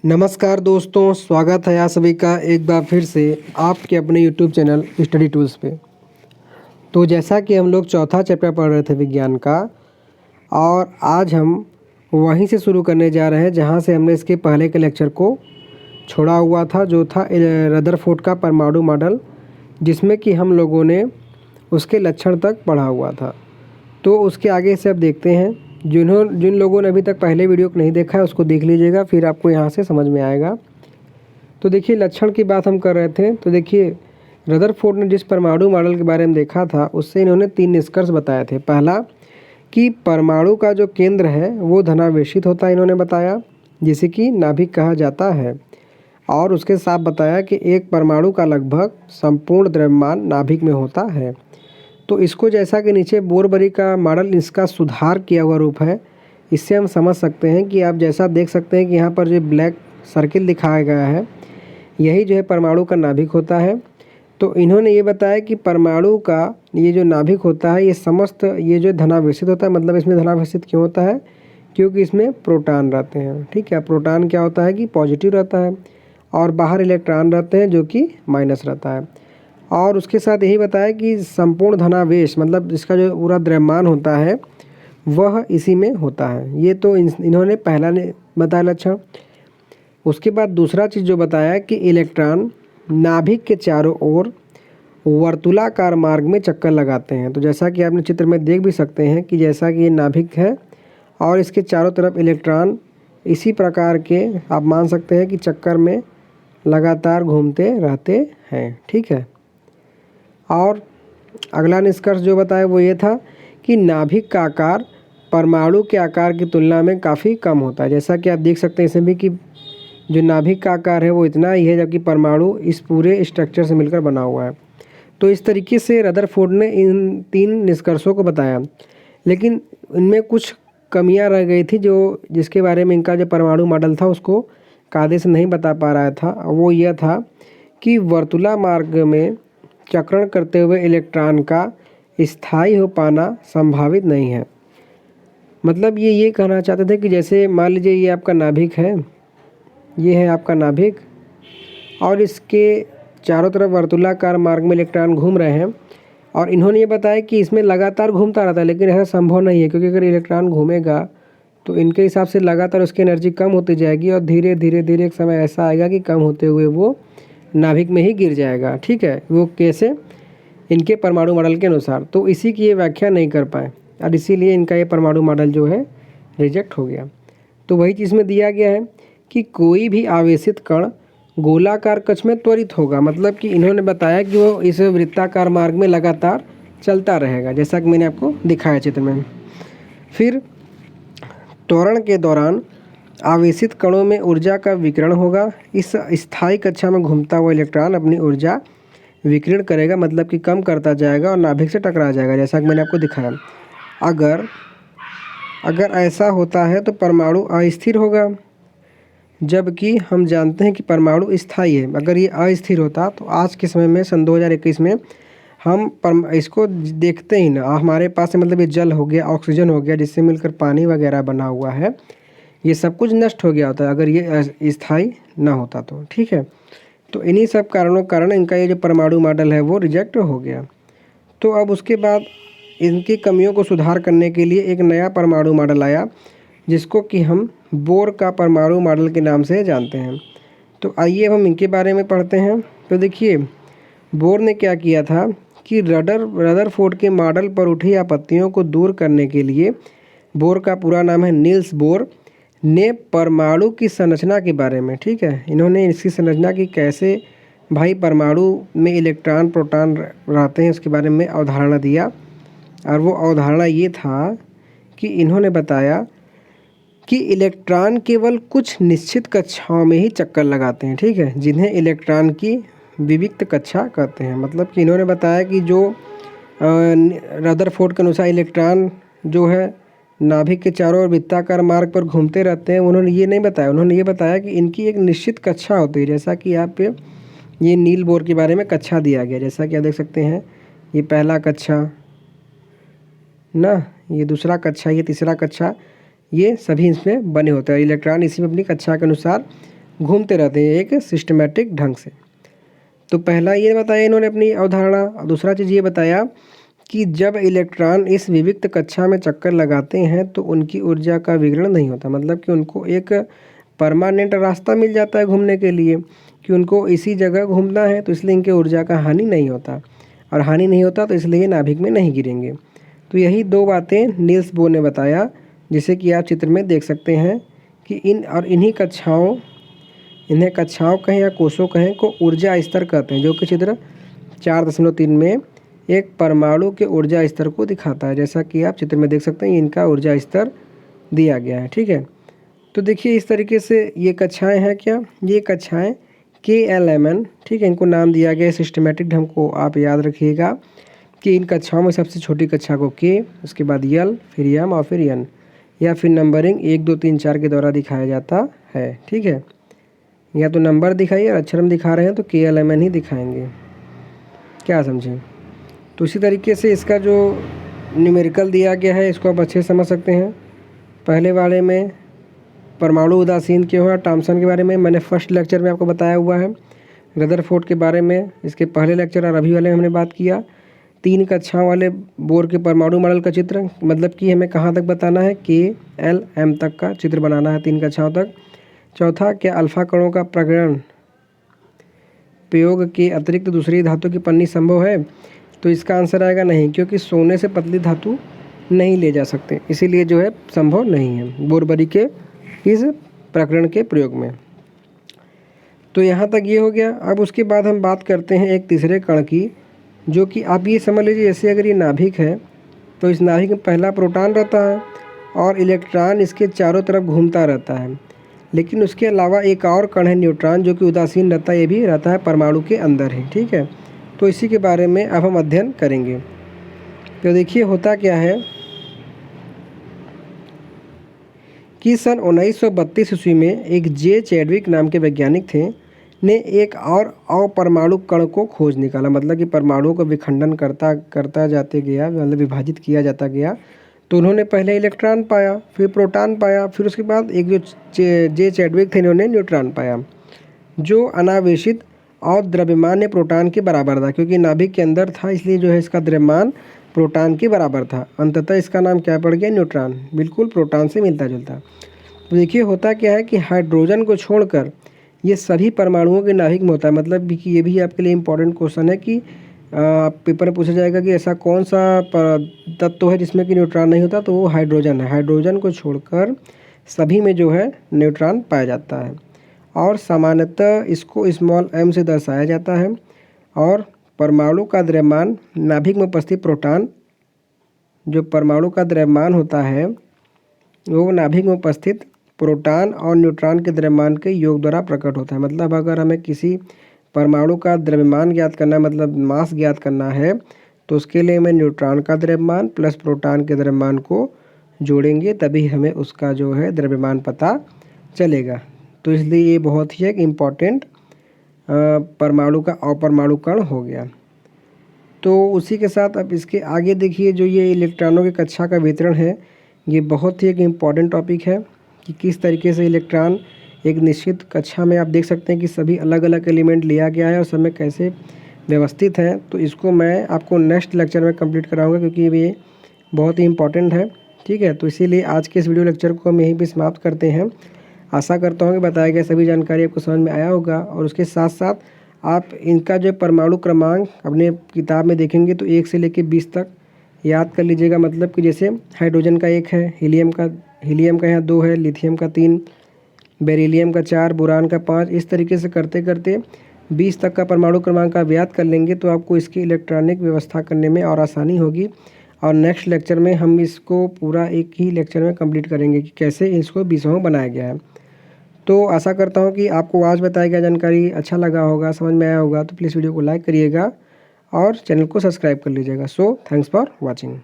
नमस्कार दोस्तों, स्वागत है आप सभी का एक बार फिर से आपके अपने यूट्यूब चैनल स्टडी टूल्स पे। तो जैसा कि हम लोग चौथा चैप्टर पढ़ रहे थे विज्ञान का, और आज हम वहीं से शुरू करने जा रहे हैं जहां से हमने इसके पहले के लेक्चर को छोड़ा हुआ था, जो था रदरफोर्ड का परमाणु मॉडल, जिसमें कि हम लोगों ने उसके लक्षण तक पढ़ा हुआ था। तो उसके आगे से अब देखते हैं। जिन लोगों ने अभी तक पहले वीडियो को नहीं देखा है उसको देख लीजिएगा, फिर आपको यहाँ से समझ में आएगा। तो देखिए, लक्षण की बात हम कर रहे थे। तो देखिए, रदरफोर्ड ने जिस परमाणु मॉडल के बारे में देखा था उससे इन्होंने 3 निष्कर्ष बताए थे। पहला कि परमाणु का जो केंद्र है वो धनावेशित होता है, इन्होंने बताया, जिसे कि नाभिक कहा जाता है। और उसके साथ बताया कि एक परमाणु का लगभग संपूर्ण द्रव्यमान नाभिक में होता है। तो इसको जैसा कि नीचे बोरबरी का मॉडल इसका सुधार किया हुआ रूप है, इससे हम समझ सकते हैं कि आप जैसा देख सकते हैं कि यहाँ पर जो ब्लैक सर्किल दिखाया गया है, यही जो है परमाणु का नाभिक होता है। तो इन्होंने ये बताया कि परमाणु का ये जो नाभिक होता है ये समस्त ये जो धनावेशित होता है। मतलब इसमें धनावेशित क्यों होता है? क्योंकि इसमें प्रोटॉन रहते हैं। ठीक है, प्रोटॉन क्या होता है कि पॉजिटिव रहता है, और बाहर इलेक्ट्रॉन रहते हैं जो कि माइनस रहता है। और उसके साथ यही बताया कि संपूर्ण धनावेश, मतलब इसका जो पूरा द्रव्यमान होता है वह इसी में होता है। ये तो इन्होंने पहला ने बताया लक्षण। उसके बाद दूसरा चीज़ जो बताया कि इलेक्ट्रॉन नाभिक के चारों ओर वर्तुलाकार मार्ग में चक्कर लगाते हैं। तो जैसा कि आपने चित्र में देख भी सकते हैं कि जैसा कि ये नाभिक है और इसके चारों तरफ इलेक्ट्रॉन इसी प्रकार के आप मान सकते हैं कि चक्कर में लगातार घूमते रहते हैं। ठीक है, और अगला निष्कर्ष जो बताया वो ये था कि नाभिक का आकार परमाणु के आकार की तुलना में काफ़ी कम होता है। जैसा कि आप देख सकते हैं इसमें भी कि जो नाभिक का आकार है वो इतना ही है, जबकि परमाणु इस पूरे स्ट्रक्चर से मिलकर बना हुआ है। तो इस तरीके से रदरफोर्ड ने इन 3 निष्कर्षों को बताया, लेकिन इनमें कुछ कमियां रह गई थी जिसके बारे में इनका जो परमाणु मॉडल था उसको कायदे से नहीं बता पा रहा था। वो यह था कि वर्तुला मार्ग में चक्रण करते हुए इलेक्ट्रॉन का स्थायी हो पाना संभावित नहीं है। मतलब ये कहना चाहते थे कि जैसे मान लीजिए ये आपका नाभिक है, ये है आपका नाभिक, और इसके चारों तरफ वर्तुलाकार मार्ग में इलेक्ट्रॉन घूम रहे हैं, और इन्होंने ये बताया कि इसमें लगातार घूमता रहता है, लेकिन ऐसा संभव नहीं है, क्योंकि अगर इलेक्ट्रॉन घूमेगा तो इनके हिसाब से लगातार उसकी एनर्जी कम होती जाएगी, और धीरे धीरे धीरे एक समय ऐसा आएगा कि कम होते हुए वो नाभिक में ही गिर जाएगा। ठीक है, वो कैसे? इनके परमाणु मॉडल के अनुसार। तो इसी की ये व्याख्या नहीं कर पाए, और इसीलिए इनका ये परमाणु मॉडल जो है रिजेक्ट हो गया। तो वही चीज़ में दिया गया है कि कोई भी आवेशित कण गोलाकार कक्ष में त्वरित होगा। मतलब कि इन्होंने बताया कि वो इस वृत्ताकार मार्ग में लगातार चलता रहेगा, जैसा कि मैंने आपको दिखाया चित्र में। फिर त्वरण के दौरान आवेशित कणों में ऊर्जा का विकिरण होगा। इस स्थायी कक्षा में घूमता हुआ इलेक्ट्रॉन अपनी ऊर्जा विकिरण करेगा, मतलब कि कम करता जाएगा और नाभिक से टकरा जाएगा, जैसा कि मैंने आपको दिखाया। अगर ऐसा होता है तो परमाणु अस्थिर होगा, जबकि हम जानते हैं कि परमाणु स्थायी है। अगर ये अस्थिर होता तो आज के समय में सन 2021 में हम इसको देखते ही ना, हमारे पास से मतलब ये जल हो गया, ऑक्सीजन हो गया, जिससे मिलकर पानी वगैरह बना हुआ है, ये सब कुछ नष्ट हो गया होता अगर ये स्थायी ना होता तो। ठीक है, तो इन्हीं सब कारणों के कारण इनका ये जो परमाणु मॉडल है वो रिजेक्ट हो गया। तो अब उसके बाद इनकी कमियों को सुधार करने के लिए एक नया परमाणु मॉडल आया, जिसको कि हम बोर का परमाणु मॉडल के नाम से जानते हैं। तो आइए अब हम इनके बारे में पढ़ते हैं। तो देखिए, बोर ने क्या किया था कि रदरफोर्ड के मॉडल पर उठी आपत्तियों को दूर करने के लिए, बोर का पूरा नाम है नील्स बोर, ने परमाणु की संरचना के बारे में, ठीक है, इन्होंने इसकी संरचना की, कैसे भाई परमाणु में इलेक्ट्रॉन प्रोटॉन रहते हैं उसके बारे में अवधारणा दिया। और वो अवधारणा ये था कि इन्होंने बताया कि इलेक्ट्रॉन केवल कुछ निश्चित कक्षाओं में ही चक्कर लगाते हैं, ठीक है, जिन्हें इलेक्ट्रॉन की विविक्त कक्षा कहते हैं। मतलब कि इन्होंने बताया कि जो रदरफोर्ड के अनुसार इलेक्ट्रॉन जो है नाभिक के चारों ओर वृत्ताकार मार्ग पर घूमते रहते हैं, उन्होंने ये नहीं बताया। उन्होंने ये बताया कि इनकी एक निश्चित कक्षा होती है, जैसा कि यहाँ पे ये नील बोर के बारे में कक्षा दिया गया, जैसा कि आप देख सकते हैं, ये पहला कक्षा ना, ये दूसरा कक्षा, ये तीसरा कक्षा, ये सभी इसमें बने होते हैं। इलेक्ट्रॉन इसी में अपनी कक्षा के अनुसार घूमते रहते हैं एक सिस्टमेटिक ढंग से। तो पहला ये बताया इन्होंने अपनी अवधारणा। और दूसरा चीज़ ये बताया कि जब इलेक्ट्रॉन इस विविक्त कक्षा में चक्कर लगाते हैं तो उनकी ऊर्जा का विकिरण नहीं होता, मतलब कि उनको एक परमानेंट रास्ता मिल जाता है घूमने के लिए कि उनको इसी जगह घूमना है, तो इसलिए इनके ऊर्जा का हानि नहीं होता, और हानि नहीं होता तो इसलिए नाभिक में नहीं गिरेंगे। तो यही दो बातें नील्स बोर ने बताया, जिसे कि आप चित्र में देख सकते हैं कि इन्हीं कक्षाओं, इन्हें कक्षाओं कहें या कोषों कहें, को ऊर्जा स्तर कहते हैं, जो कि चित्र 4.3 में एक परमाणु के ऊर्जा स्तर को दिखाता है। जैसा कि आप चित्र में देख सकते हैं इनका ऊर्जा स्तर दिया गया है। ठीक है, तो देखिए इस तरीके से ये कक्षाएं हैं। क्या ये कक्षाएं KLMN, ठीक है, इनको नाम दिया गया है सिस्टमेटिक ढंग को आप याद रखिएगा कि इन कक्षाओं में सबसे छोटी कक्षा को K, उसके बाद L, फिर M और फिर N, या फिर नंबरिंग 1 2 3 4 के द्वारा दिखाया जाता है। ठीक है, या तो नंबर दिखाइए और अक्षर हम दिखा रहे हैं तो KLMN ही दिखाएंगे। क्या समझें? तो इसी तरीके से इसका जो न्यूमेरिकल दिया गया है इसको आप अच्छे से समझ सकते हैं। पहले वाले में परमाणु उदासीन क्यों है, थॉम्सन के बारे में मैंने फर्स्ट लेक्चर में आपको बताया हुआ है। रदरफोर्ड के बारे में इसके पहले लेक्चर और अभी वाले में हमने बात किया। 3 कक्षाओं वाले बोर के परमाणु मॉडल का चित्र, मतलब कि हमें कहाँ तक बताना है, KLM तक का चित्र बनाना है 3 कक्षाओं तक। चौथा, क्या अल्फा कणों का प्रयोग के अतिरिक्त दूसरी धातु की पन्नी संभव है? तो इसका आंसर आएगा नहीं, क्योंकि सोने से पतली धातु नहीं ले जा सकते, इसीलिए जो है संभव नहीं है बोरबरी के इस प्रकरण के प्रयोग में। तो यहाँ तक ये हो गया। अब उसके बाद हम बात करते हैं एक तीसरे कण की, जो कि आप ये समझ लीजिए जैसे अगर ये नाभिक है तो इस नाभिक में पहला प्रोटॉन रहता है और इलेक्ट्रॉन इसके चारों तरफ घूमता रहता है। लेकिन उसके अलावा एक और कण है न्यूट्रॉन, जो कि उदासीन रहता है, ये भी रहता है परमाणु के अंदर ही। ठीक है, तो इसी के बारे में अब हम अध्ययन करेंगे। तो देखिए होता क्या है कि सन 1932 ईस्वी में एक जे चैडविक नाम के वैज्ञानिक थे ने एक और अपरमाणु कण को खोज निकाला, मतलब कि परमाणुओं को विखंडन करता जाते गया, मतलब विभाजित किया जाता गया। तो उन्होंने पहले इलेक्ट्रॉन पाया, फिर प्रोटॉन पाया, फिर उसके बाद एक जो जे चैडविक थे इन्होंने न्यूट्रॉन पाया, जो अनावेशित और द्रव्यमान प्रोटॉन के बराबर था, क्योंकि नाभिक के अंदर था इसलिए जो है इसका द्रव्यमान प्रोटॉन के बराबर था। अंततः इसका नाम क्या पड़ गया, न्यूट्रॉन, बिल्कुल प्रोटॉन से मिलता जुलता। तो देखिए होता क्या है कि हाइड्रोजन को छोड़कर ये सभी परमाणुओं के नाभिक में होता है। मतलब कि ये भी आपके लिए इम्पोर्टेंट क्वेश्चन है कि पेपर में पूछा जाएगा कि ऐसा कौन सा तत्व है जिसमें कि न्यूट्रॉन नहीं होता, तो वो हाइड्रोजन है। हाइड्रोजन को छोड़कर सभी में जो है न्यूट्रॉन पाया जाता है, और सामान्यतः इसको स्मॉल m से दर्शाया जाता है। और परमाणु का द्रव्यमान नाभिक में उपस्थित प्रोटॉन, जो परमाणु का द्रव्यमान होता है वो नाभिक में उपस्थित प्रोटॉन और न्यूट्रॉन के द्रव्यमान के योग द्वारा प्रकट होता है। मतलब अगर हमें किसी परमाणु का द्रव्यमान ज्ञात करना, मतलब मास ज्ञात करना है, तो उसके लिए हमें न्यूट्रॉन का द्रव्यमान प्लस प्रोटॉन के द्रव्यमान को जोड़ेंगे, तभी हमें उसका जो है द्रव्यमान पता चलेगा। तो इसलिए ये बहुत ही एक इम्पॉर्टेंट परमाणु का अपरमाणु कण हो गया। तो उसी के साथ अब इसके आगे देखिए, जो ये इलेक्ट्रॉनों की कक्षा का वितरण है, ये बहुत ही एक इम्पॉर्टेंट टॉपिक है कि किस तरीके से इलेक्ट्रॉन एक निश्चित कक्षा में, आप देख सकते हैं कि सभी अलग अलग एलिमेंट लिया गया है और सब में कैसे व्यवस्थित है। तो इसको मैं आपको नेक्स्ट लेक्चर में कंप्लीट कराऊंगा, क्योंकि ये बहुत ही इम्पॉर्टेंट है। ठीक है, तो इसीलिए आज के इस वीडियो लेक्चर को हम यहीं पे समाप्त करते हैं। आशा करता हूँ कि बताया गया सभी जानकारी आपको समझ में आया होगा, और उसके साथ साथ आप इनका जो परमाणु क्रमांक अपने किताब में देखेंगे तो 1 से लेकर 20 तक याद कर लीजिएगा। मतलब कि जैसे हाइड्रोजन का 1 है, हीलियम का यहाँ 2 है, लिथियम का 3, बेरिलियम का 4, बोरान का 5, इस तरीके से करते करते 20 तक का परमाणु क्रमांक आप याद कर लेंगे तो आपको इसकी इलेक्ट्रॉनिक व्यवस्था करने में और आसानी होगी। और नेक्स्ट लेक्चर में हम इसको पूरा एक ही लेक्चर में कंप्लीट करेंगे कि कैसे इसको 20वां बनाया गया है। तो आशा करता हूँ कि आपको आज बताया गया जानकारी अच्छा लगा होगा, समझ में आया होगा। तो प्लीज़ वीडियो को लाइक करिएगा और चैनल को सब्सक्राइब कर लीजिएगा। So thanks for watching.